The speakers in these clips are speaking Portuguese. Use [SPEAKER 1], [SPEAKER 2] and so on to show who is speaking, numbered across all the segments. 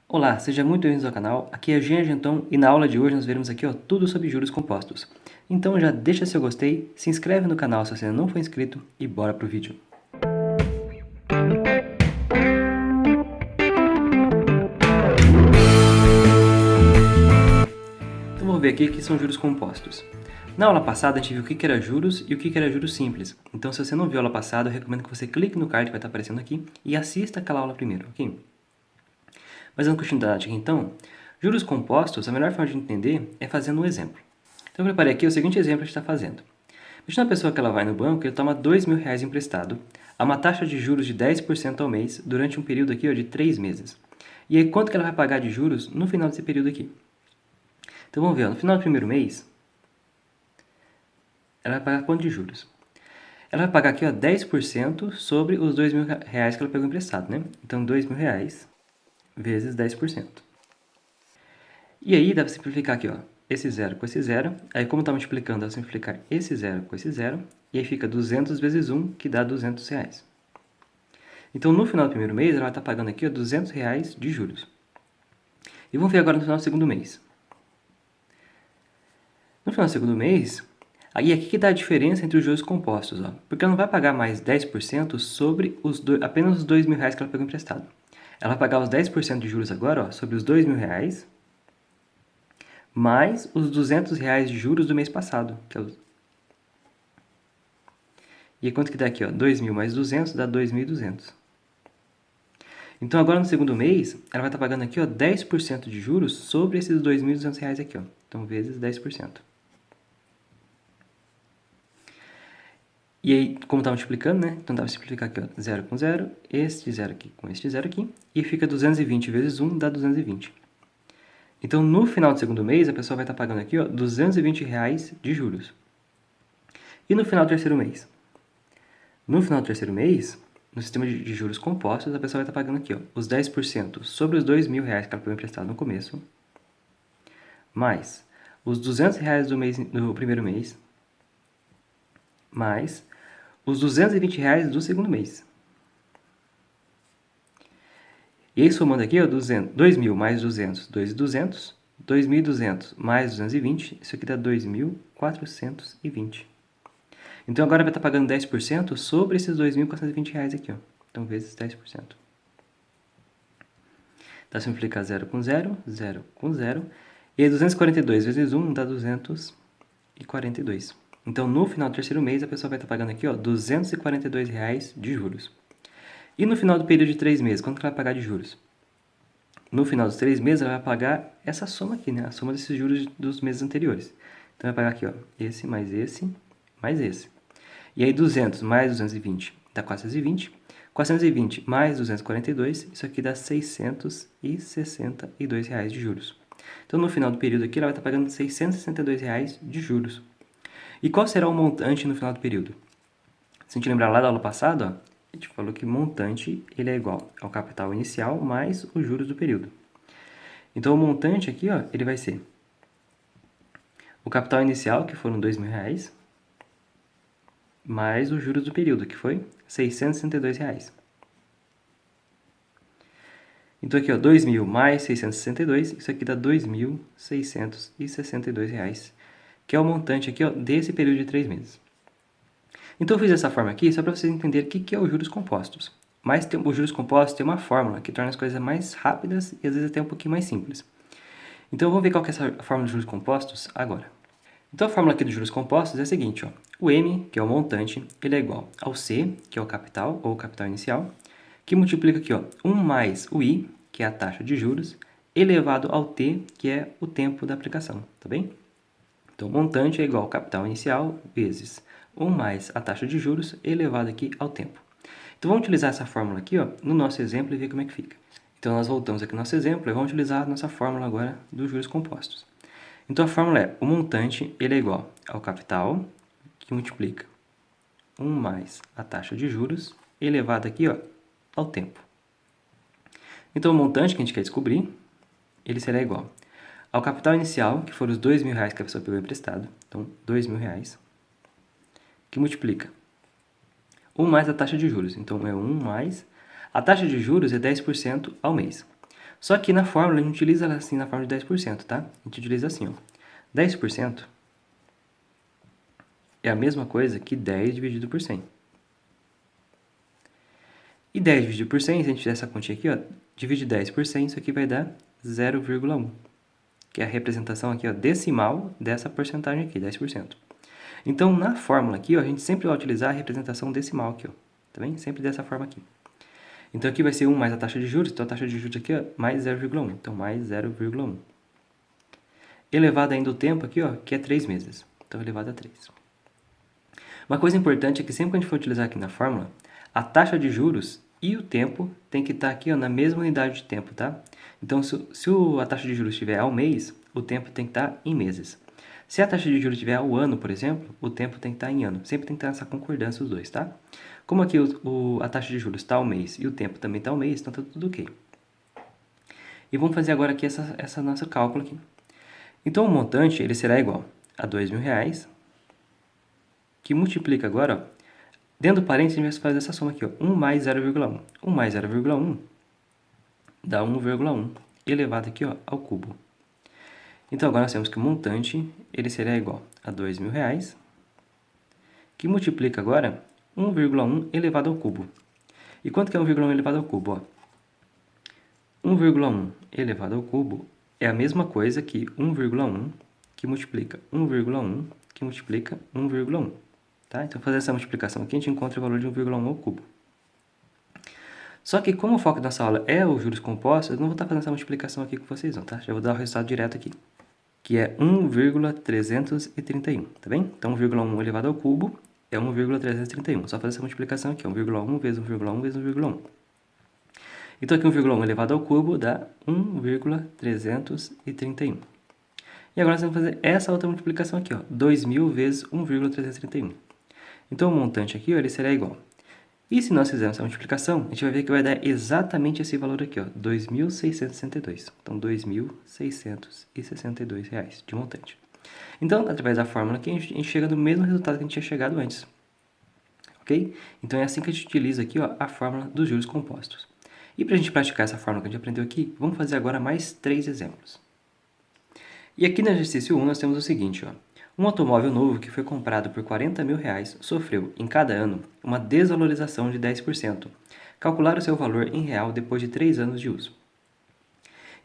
[SPEAKER 1] Olá, seja muito bem-vindo ao canal, aqui é Jean Genton e na aula de hoje nós veremos aqui tudo sobre juros compostos. Então já deixa seu gostei, se inscreve no canal se você ainda não for inscrito e bora pro vídeo. Então vamos ver aqui o que são juros compostos. Na aula passada a gente viu o que era juros e o que era juros simples. Então se você não viu a aula passada, eu recomendo que você clique no card que vai estar aparecendo aqui e assista aquela aula primeiro, ok? Mas dando continuidade aqui então, juros compostos, a melhor forma de entender é fazendo um exemplo. Então eu preparei aqui o seguinte exemplo que a gente está fazendo. Imagina uma pessoa que ela vai no banco e ele toma R$ 2.000 emprestado a uma taxa de juros de 10% ao mês durante um período aqui de 3 meses. E aí quanto que ela vai pagar de juros no final desse período aqui? Então vamos ver, no final do primeiro mês, ela vai pagar quanto de juros? Ela vai pagar aqui 10% sobre os R$ 2.000 que ela pegou emprestado, né? Então R$ 2.000 vezes 10%. E aí dá para simplificar aqui, esse zero com esse zero. Aí como está multiplicando, dá para simplificar esse zero com esse zero. E aí fica 200 vezes 1, que dá R$ 200. Então no final do primeiro mês, ela vai estar pagando aqui R$ 200 de juros. E vamos ver agora no final do segundo mês. No final do segundo mês, aí aqui que dá a diferença entre os juros compostos, porque ela não vai pagar mais 10% sobre apenas os R$ 2.000 que ela pegou emprestado. Ela vai pagar os 10% de juros agora sobre os R$ 2.000, mais os R$ 200 de juros do mês passado. E quanto que dá aqui? 2.000 mais 200 dá 2.200. Então agora no segundo mês, ela vai estar pagando aqui 10% de juros sobre esses R$ 2.200 aqui. Então vezes 10%. E aí, como está multiplicando, né? Então dá para simplificar aqui, 0 com 0, este 0 aqui com este 0 aqui, e fica 220 vezes 1 dá 220. Então, no final do segundo mês, a pessoa vai estar pagando aqui, R$ 220 de juros. E no final do terceiro mês? No final do terceiro mês, no sistema de juros compostos, a pessoa vai estar pagando aqui, os 10% sobre os R$ 2.000 que ela pegou emprestado no começo, mais os R$ 200 do primeiro mês, mais os R$ 220 do segundo mês. E aí, somando aqui, 2.000 mais 200, 2.200. 2.200 mais 220, isso aqui dá 2.420. Então, agora vai estar pagando 10% sobre esses R$ 2.420 aqui. Então, vezes 10%. Dá simplificar 0 com 0, 0 com 0. E aí, 242 vezes 1 dá 242. Então, no final do terceiro mês, a pessoa vai estar pagando aqui R$ 242 de juros. E no final do período de 3 meses, quanto que ela vai pagar de juros? No final dos 3 meses, ela vai pagar essa soma aqui, né? A soma desses juros dos meses anteriores. Então, vai pagar aqui, esse mais esse, mais esse. E aí, 200 mais 220 dá 420. 420 mais 242, isso aqui dá R$ 662 de juros. Então, no final do período aqui, ela vai estar pagando R$ 662 de juros. E qual será o montante no final do período? Se a gente lembrar lá da aula passada, a gente falou que montante ele é igual ao capital inicial mais os juros do período. Então, o montante aqui ele vai ser o capital inicial, que foram R$ 2.000, mais os juros do período, que foi R$ 662. Então, aqui, 2.000 mais 662, isso aqui dá R$ 2.662, que é o montante aqui desse período de 3 meses. Então, eu fiz dessa forma aqui só para vocês entenderem o que é os juros compostos. Mas os juros compostos tem uma fórmula que torna as coisas mais rápidas e às vezes até um pouquinho mais simples. Então, vamos ver qual que é essa fórmula de juros compostos agora. Então, a fórmula aqui dos juros compostos é a seguinte, o M, que é o montante, ele é igual ao C, que é o capital, ou capital inicial, que multiplica aqui, 1 mais o I, que é a taxa de juros, elevado ao T, que é o tempo da aplicação, tá bem? Então, o montante é igual ao capital inicial vezes 1 mais a taxa de juros elevado aqui ao tempo. Então, vamos utilizar essa fórmula aqui no nosso exemplo e ver como é que fica. Então, nós voltamos aqui no nosso exemplo e vamos utilizar a nossa fórmula agora dos juros compostos. Então, a fórmula é, o montante ele é igual ao capital, que multiplica 1 mais a taxa de juros, elevado aqui ao tempo. Então, o montante que a gente quer descobrir, ele será igual ao capital inicial, que foram os R$ 2.000 que a pessoa pegou emprestado, então R$ 2.000, que multiplica 1 mais a taxa de juros, então é 1 mais... A taxa de juros é 10% ao mês. Só que na fórmula, a gente utiliza ela assim na forma de 10%, tá? A gente utiliza assim, ó. 10% é a mesma coisa que 10 dividido por 100. E 10 dividido por 100, se a gente fizer essa continha aqui, ó, divide 10 por 100, isso aqui vai dar 0,1, que é a representação aqui, ó, decimal dessa porcentagem aqui, 10%. Então, na fórmula aqui, ó, a gente sempre vai utilizar a representação decimal aqui, ó, tá bem? Sempre dessa forma aqui. Então, aqui vai ser 1 mais a taxa de juros, então a taxa de juros aqui, ó, mais 0,1, então mais 0,1. Elevado ainda o tempo aqui, ó, que é 3 meses, então elevado a 3. Uma coisa importante é que sempre que a gente for utilizar aqui na fórmula, a taxa de juros e o tempo tem que estar aqui, ó, na mesma unidade de tempo, tá? Então, se a taxa de juros estiver ao mês, o tempo tem que estar em meses. Se a taxa de juros estiver ao ano, por exemplo, o tempo tem que estar em ano. Sempre tem que estar nessa concordância os dois, tá? Como aqui a taxa de juros está ao mês e o tempo também está ao mês, então está tudo ok. E vamos fazer agora aqui essa nossa cálculo aqui. Então, o montante ele será igual a R$2.000, que multiplica agora, ó, dentro do parênteses, a gente vai fazer essa soma aqui, ó, 1 mais 0,1. 1 mais 0,1 dá 1,1 elevado aqui, ó, ao cubo. Então, agora nós temos que o montante ele será igual a R$2.000, que multiplica agora 1,1 elevado ao cubo. E quanto que é 1,1 elevado ao cubo? 1,1 elevado ao cubo é a mesma coisa que 1,1 que multiplica 1,1 que multiplica 1,1. Tá? Então, fazer essa multiplicação aqui, a gente encontra o valor de 1,1 ao cubo. Só que como o foco da nossa aula é os juros compostos, eu não vou estar fazendo essa multiplicação aqui com vocês, não, tá? Já vou dar o resultado direto aqui, que é 1,331, tá bem? Então, 1,1 elevado ao cubo é 1,331. Só fazer essa multiplicação aqui, 1,1 vezes 1,1 vezes 1,1. Então, aqui 1,1 elevado ao cubo dá 1,331. E agora nós vamos fazer essa outra multiplicação aqui, ó, 2.000 vezes 1,331. Então, o montante aqui, ó, ele será igual. E se nós fizermos essa multiplicação, a gente vai ver que vai dar exatamente esse valor aqui, ó, 2.662. Então, R$2.662 de montante. Então, através da fórmula aqui, a gente chega no mesmo resultado que a gente tinha chegado antes. Ok? Então, é assim que a gente utiliza aqui, ó, a fórmula dos juros compostos. E para a gente praticar essa fórmula que a gente aprendeu aqui, vamos fazer agora mais 3 exemplos. E aqui no exercício 1 nós temos o seguinte, ó. Um automóvel novo que foi comprado por R$40.000 sofreu, em cada ano, uma desvalorização de 10%. Calcular o seu valor em real depois de 3 anos de uso.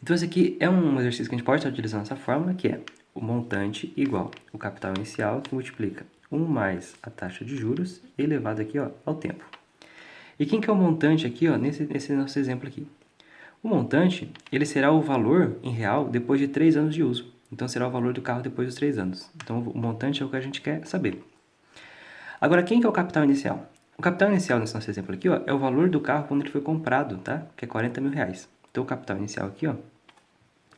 [SPEAKER 1] Então, esse aqui é um exercício que a gente pode estar utilizando essa fórmula, que é o montante igual o capital inicial, que multiplica 1 mais a taxa de juros, elevado aqui, ó, ao tempo. E quem que é o montante aqui, ó, nesse nosso exemplo aqui? O montante, ele será o valor em real depois de 3 anos de uso. Então, será o valor do carro depois dos 3 anos. Então, o montante é o que a gente quer saber. Agora, quem que é o capital inicial? O capital inicial, nesse nosso exemplo aqui, ó, é o valor do carro quando ele foi comprado, tá? Que é R$40.000. Então, o capital inicial aqui, ó,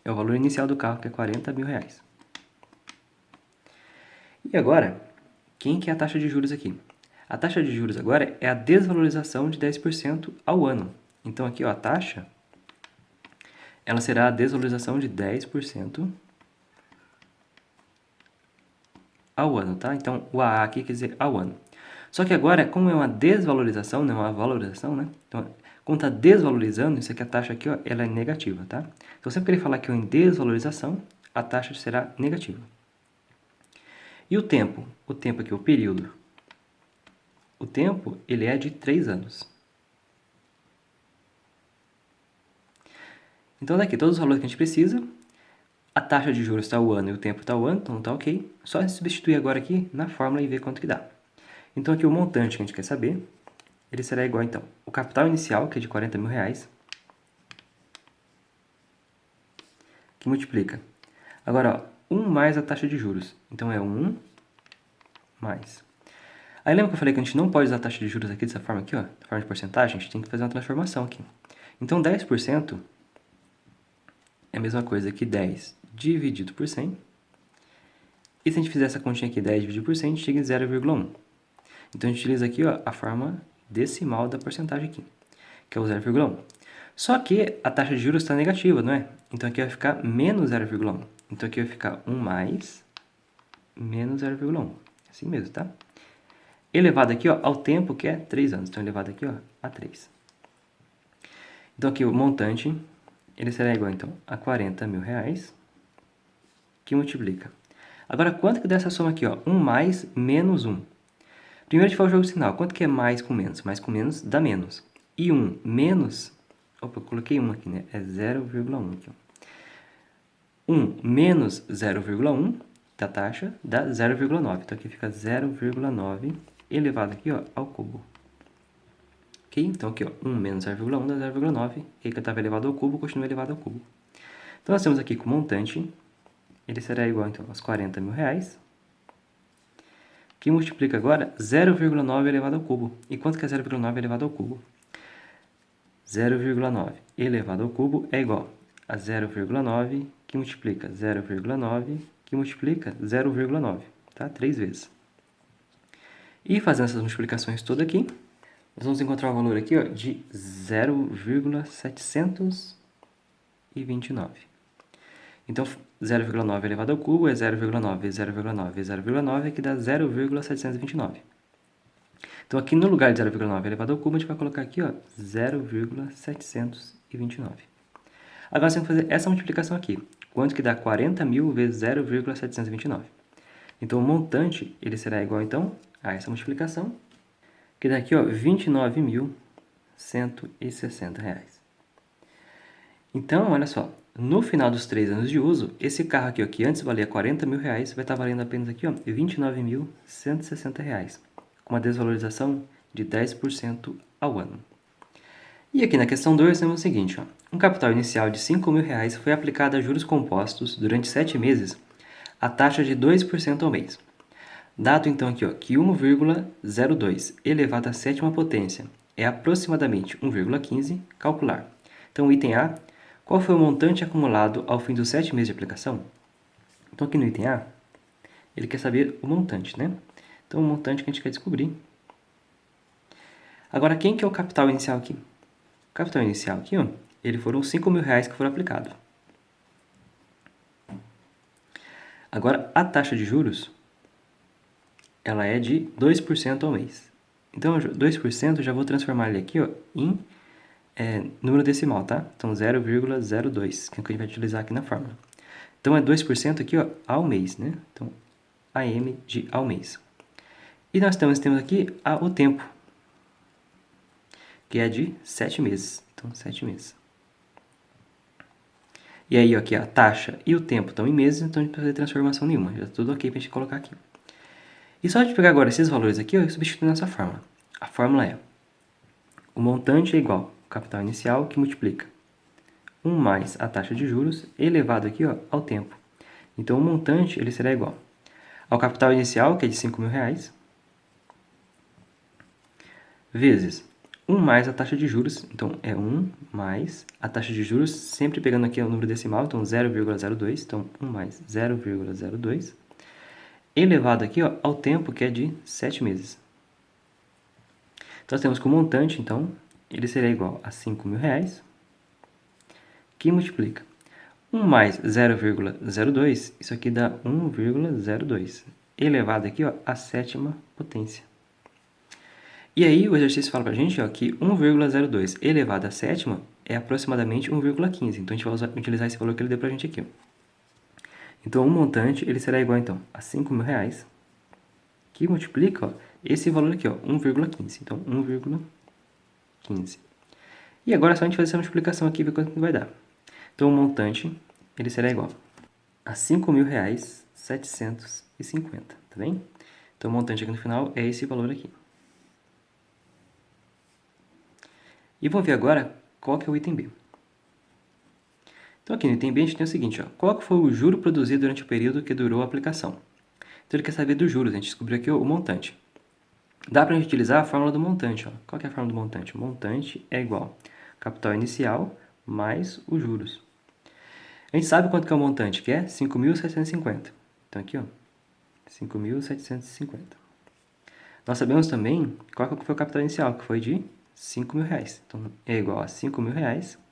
[SPEAKER 1] é o valor inicial do carro, que é R$40.000. E agora, quem que é a taxa de juros aqui? A taxa de juros agora é a desvalorização de 10% ao ano. Então, aqui, ó, a taxa, ela será a desvalorização de 10% ao ano, tá? Então, o AA aqui quer dizer ao ano. Só que agora, como é uma desvalorização, não é uma valorização, né? Então, quando está desvalorizando, isso aqui, a taxa aqui, ó, ela é negativa, tá? Então, sempre que ele falar que é em desvalorização, a taxa será negativa. E o tempo? O tempo aqui, o período. O tempo, ele é de 3 anos. Então, daqui, todos os valores que a gente precisa. A taxa de juros está o ano e o tempo está o ano, então está ok. Só substituir agora aqui na fórmula e ver quanto que dá. Então, aqui o montante que a gente quer saber, ele será igual, então, o capital inicial, que é de R$40.000, que multiplica. Agora, ó, 1 mais a taxa de juros. Então, é 1 mais. Aí, lembra que eu falei que a gente não pode usar a taxa de juros aqui dessa forma aqui, ó, forma de porcentagem? A gente tem que fazer uma transformação aqui. Então, 10% é a mesma coisa que 10 dividido por 100. E se a gente fizer essa continha aqui, 10 dividido por 100, a gente chega em 0,1. Então, a gente utiliza aqui, ó, a forma decimal da porcentagem aqui, que é o 0,1. Só que a taxa de juros está negativa, não é? Então, aqui vai ficar menos 0,1. Então, aqui vai ficar 1 mais menos 0,1. Assim mesmo, tá? Elevado aqui, ó, ao tempo, que é 3 anos. Então, elevado aqui, ó, a 3. Então, aqui o montante ele será igual, então, a 40 mil reais, que multiplica. Agora, quanto que dá essa soma aqui, ó? 1 mais menos 1. Primeiro a gente faz o jogo de sinal. Quanto que é mais com menos? Mais com menos dá menos. E 1 menos... Opa, eu coloquei 1 aqui, né? É 0,1 aqui, ó. 1 menos 0,1 da taxa dá 0,9. Então, aqui fica 0,9 elevado aqui, ó, ao cubo. Ok? Então, aqui, ó, 1 menos 0,1 dá 0,9. E aí, que estava elevado ao cubo, continua elevado ao cubo. Então, nós temos aqui que o montante, ele será igual, então, aos 40 mil reais, que multiplica agora 0,9 elevado ao cubo. E quanto que é 0,9 elevado ao cubo? 0,9 elevado ao cubo é igual a 0,9 que multiplica 0,9 que multiplica 0,9, tá? 3 vezes. E fazendo essas multiplicações todas aqui, nós vamos encontrar o valor aqui, ó, de 0,729. Então, 0,9 elevado ao cubo é 0,9 vezes 0,9 vezes 0,9, que dá 0,729. Então, aqui no lugar de 0,9 elevado ao cubo, a gente vai colocar aqui, ó, 0,729. Agora, nós temos que fazer essa multiplicação aqui. Quanto que dá 40 mil vezes 0,729? Então, o montante, ele será igual, então, a essa multiplicação, que dá aqui, ó, R$ 29.160. Então, olha só, no final dos 3 anos de uso, esse carro aqui, ó, que antes valia 40 mil reais, vai estar valendo apenas aqui, ó, R$ 29.160, com uma desvalorização de 10% ao ano. E aqui na questão 2 temos o seguinte, ó, um capital inicial de R$ 5.000 reais foi aplicado a juros compostos durante 7 meses, a taxa de 2% ao mês. Dado então aqui, ó, que 1,02 elevado à sétima potência é aproximadamente 1,15, calcular. Então, item A, qual foi o montante acumulado ao fim dos 7 meses de aplicação? Então, aqui no item A, ele quer saber o montante, né? Então, o montante que a gente quer descobrir. Agora, quem que é o capital inicial aqui? O capital inicial aqui, ó, ele foram R$ 5.000 reais que foram aplicados. Agora, a taxa de juros, ela é de 2% ao mês. Então, 2% eu já vou transformar ele aqui, ó, em número decimal, tá? Então, 0,02, que é o que a gente vai utilizar aqui na fórmula. Então, é 2% aqui, ó, ao mês, né? Então, AM de ao mês. E nós temos aqui o tempo, que é de 7 meses. Então, 7 meses. E aí, ó, aqui a taxa e o tempo estão em meses, então a gente não precisa fazer transformação nenhuma. Já está tudo ok para a gente colocar aqui. E só de pegar agora esses valores aqui, ó, e substituir nessa fórmula. A fórmula é: o montante é igual ao capital inicial que multiplica 1 mais a taxa de juros elevado aqui, ó, ao tempo. Então, o montante ele será igual ao capital inicial, que é de 5.000 reais, vezes 1 mais a taxa de juros. Então, é 1 mais a taxa de juros, sempre pegando aqui o número decimal, então 0,02. Então, 1 mais 0,02, elevado aqui, ó, ao tempo, que é de 7 meses. Então, nós temos que o montante, então, ele será igual a 5.000 reais, que multiplica 1 mais 0,02, isso aqui dá 1,02, elevado aqui, ó, à sétima potência. E aí, o exercício fala pra gente, ó, que 1,02 elevado à sétima é aproximadamente 1,15. Então, a gente vai utilizar esse valor que ele deu pra gente aqui, ó. Então, o montante, ele será igual, então, a 5.000 reais, que multiplica, ó, esse valor aqui, ó, 1,15. Então, 1,15. E agora é só a gente fazer essa multiplicação aqui e ver quanto que vai dar. Então, o montante, ele será igual a R$ 5.750, tá bem? Então, o montante aqui no final é esse valor aqui. E vamos ver agora qual que é o item B. Então, aqui no item B, a gente tem o seguinte, ó, qual que foi o juro produzido durante o período que durou a aplicação? Então, ele quer saber dos juros, a gente descobriu aqui o montante. Dá para a gente utilizar a fórmula do montante, ó. Qual que é a fórmula do montante? O montante é igual a capital inicial mais os juros. A gente sabe quanto que é o montante, que é 5.750. Então, aqui, ó, 5.750. Nós sabemos também qual que foi o capital inicial, que foi de 5.000 reais. Então, é igual a 5.000 reais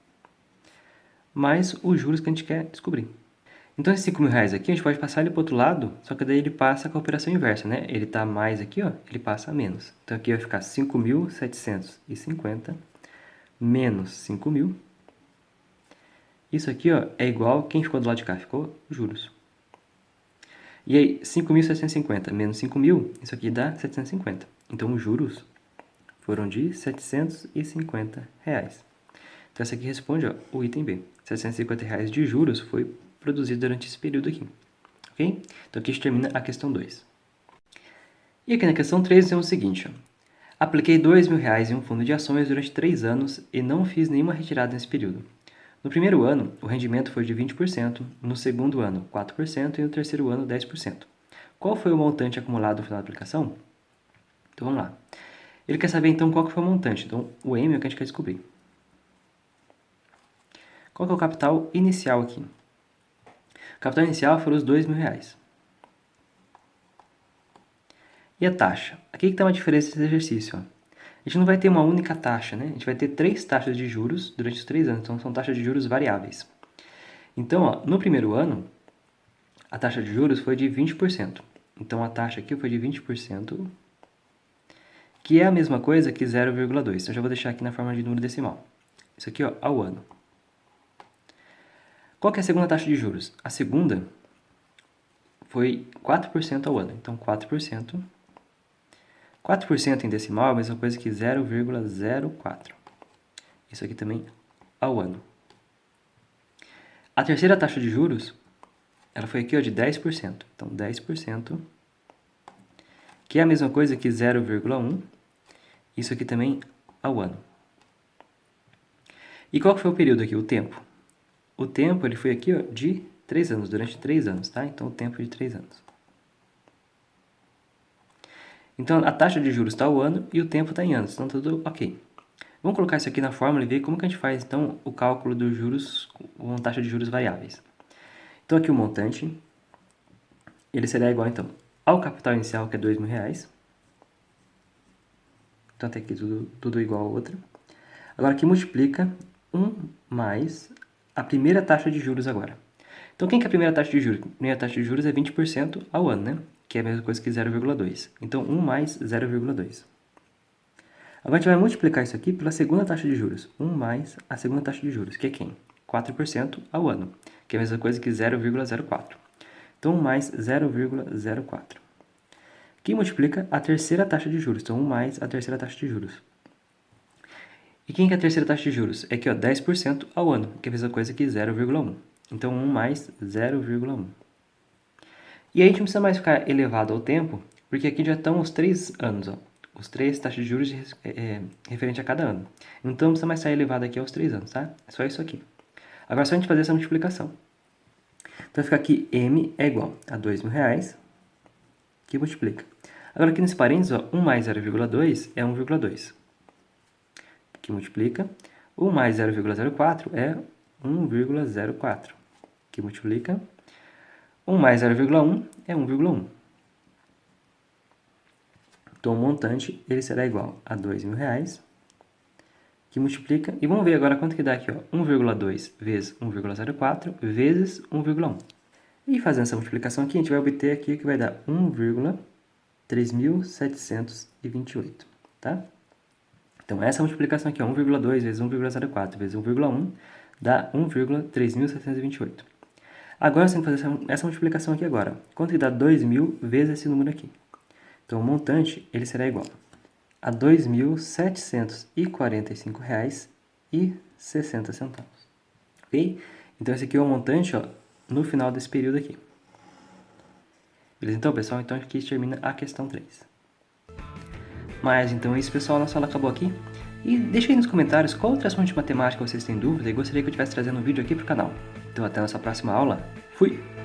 [SPEAKER 1] mais os juros que a gente quer descobrir. Então, esses 5.000 reais aqui, a gente pode passar ele para o outro lado, só que daí ele passa com a operação inversa, né? Ele está mais aqui, ó, ele passa a menos. Então, aqui vai ficar 5.750 menos 5.000, Isso aqui, ó, é igual, quem ficou do lado de cá? Ficou juros. E aí, 5.750 menos 5.000, isso aqui dá 750. Então, os juros foram de R$750. Então, essa aqui responde, ó, o item B. R$750 de juros foi produzido durante esse período aqui. Ok? Então, aqui a gente termina a questão 2. E aqui na questão 3 temos o seguinte, ó. Apliquei R$2.000 em um fundo de ações durante 3 anos e não fiz nenhuma retirada nesse período. No primeiro ano, o rendimento foi de 20%, no segundo ano, 4% e no terceiro ano, 10%. Qual foi o montante acumulado no final da aplicação? Então, vamos lá. Ele quer saber, então, qual que foi o montante. Então, o M é o que a gente quer descobrir. Qual que é o capital inicial aqui? O capital inicial foram os R$2.000. E a taxa? Aqui que está uma diferença desse exercício, ó. A gente não vai ter uma única taxa, né? A gente vai ter 3 taxas de juros durante os 3 anos. Então, são taxas de juros variáveis. Então, ó, no primeiro ano, a taxa de juros foi de 20%. Então, a taxa aqui foi de 20%, que é a mesma coisa que 0,2. Então, eu já vou deixar aqui na forma de número decimal. Isso aqui, ó, ao ano. Qual que é a segunda taxa de juros? A segunda foi 4% ao ano. Então, 4%. 4% em decimal é a mesma coisa que 0,04. Isso aqui também ao ano. A terceira taxa de juros, ela foi aqui, ó, de 10%. Então, 10%, que é a mesma coisa que 0,1. Isso aqui também ao ano. E qual que foi o período aqui? O tempo. O tempo, ele foi aqui, ó, de 3 anos, durante 3 anos, tá? Então, o tempo é de 3 anos. Então, a taxa de juros está ao ano e o tempo está em anos. Então, tudo ok. Vamos colocar isso aqui na fórmula e ver como que a gente faz, então, o cálculo dos juros com taxa de juros variáveis. Então, aqui o montante, ele será igual, então, ao capital inicial, que é R$2.000. Então, tem aqui tudo igual ao outro. Agora, aqui multiplica 1 mais a primeira taxa de juros agora. Então, quem que é a primeira taxa de juros? A primeira taxa de juros é 20% ao ano, né? Que é a mesma coisa que 0,2. Então, 1 mais 0,2. Agora, a gente vai multiplicar isso aqui pela segunda taxa de juros. 1 mais a segunda taxa de juros, que é quem? 4% ao ano, que é a mesma coisa que 0,04. Então, 1 mais 0,04. Que multiplica a terceira taxa de juros. Então, 1 mais a terceira taxa de juros. E quem que é a terceira taxa de juros? É aqui, ó, 10% ao ano, que é a mesma coisa que 0,1. Então, 1 mais 0,1. E aí, a gente não precisa mais ficar elevado ao tempo, porque aqui já estão os 3 anos, ó. Os 3 taxas de juros referente a cada ano. Então, não precisa mais estar elevado aqui aos 3 anos, tá? É só isso aqui. Agora, é só a gente fazer essa multiplicação. Então, fica aqui M é igual a R$2.000, que multiplica. Agora, aqui nesse parênteses, ó, 1 mais 0,2 é 1,2. Que multiplica. 1 mais 0,04 é 1,04. Que multiplica. 1 mais 0,1 é 1,1. Então, o montante ele será igual a R$2.000, que multiplica... E vamos ver agora quanto que dá aqui, ó. 1,2 vezes 1,04 vezes 1,1. E fazendo essa multiplicação aqui, a gente vai obter aqui que vai dar 1,3728, tá? Então, essa multiplicação aqui, 1,2 vezes 1,04 vezes 1,1 dá 1,3728. Agora, você tem que fazer essa multiplicação aqui agora. Quanto que dá 2.000 vezes esse número aqui? Então, o montante ele será igual a R$ 2.745,60. Ok? Então, esse aqui é o montante, ó, no final desse período aqui. Beleza? Então, pessoal, então aqui termina a questão 3. Mas, então, é isso, pessoal. A nossa aula acabou aqui. E deixa aí nos comentários qual outra assunto de matemática vocês têm dúvida e gostaria que eu estivesse trazendo um vídeo aqui para o canal. Então, até a nossa próxima aula. Fui!